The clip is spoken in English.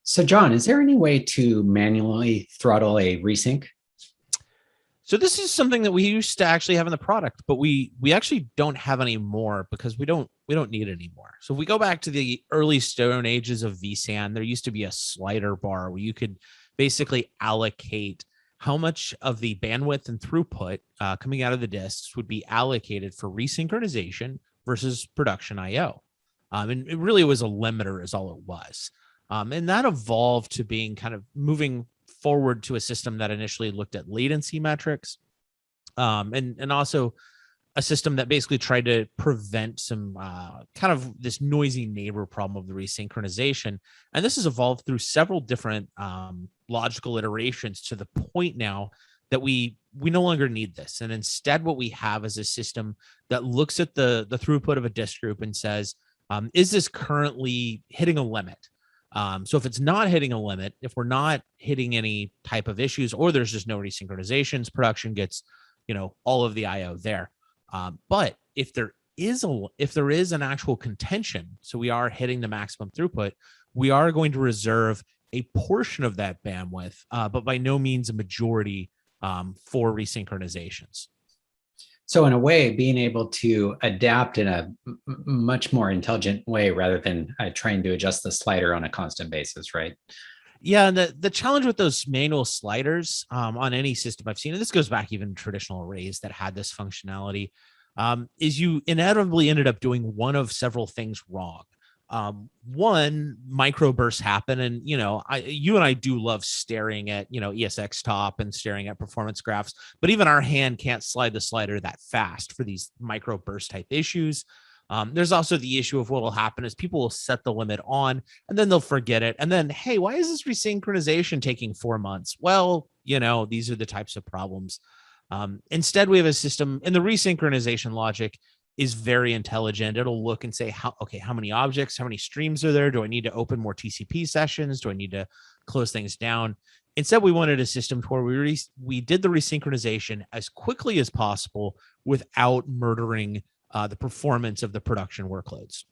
So John, is there any way to manually throttle a resync? So this is something that we used to actually have in the product, but we actually don't have anymore because we don't need it anymore. So if we go back to the early stone ages of vSAN, there used to be a slider bar where you could basically allocate how much of the bandwidth and throughput coming out of the disks would be allocated for resynchronization versus production I/O. And it really was a limiter, is all it was. And that evolved to being kind of moving forward to a system that initially looked at latency metrics, and also a system that basically tried to prevent some kind of this noisy neighbor problem of the resynchronization. And this has evolved through several different logical iterations to the point now that we no longer need this. And instead, what we have is a system that looks at the throughput of a disk group and says, is this currently hitting a limit? So if it's not hitting a limit, if we're not hitting any type of issues, or there's just no resynchronizations, production gets, all of the IO there. But if there is an actual contention, so we are hitting the maximum throughput, we are going to reserve a portion of that bandwidth, but by no means a majority for resynchronizations. So in a way, being able to adapt in a much more intelligent way rather than trying to adjust the slider on a constant basis, right? Yeah, and the challenge with those manual sliders on any system I've seen, and this goes back even to traditional arrays that had this functionality, is you inevitably ended up doing one of several things wrong. One, microbursts happen, and you and I do love staring at ESX top and staring at performance graphs, but even our hand can't slide the slider that fast for these microburst type issues. There's also the issue of what will happen is people will set the limit on and then they'll forget it. And then, hey, why is this resynchronization taking 4 months? Well, these are the types of problems. Instead, we have a system, and the resynchronization logic is very intelligent. It'll look and say, how many objects, how many streams are there? Do I need to open more TCP sessions? Do I need to close things down? Instead, we wanted a system where we did the resynchronization as quickly as possible without murdering the performance of the production workloads.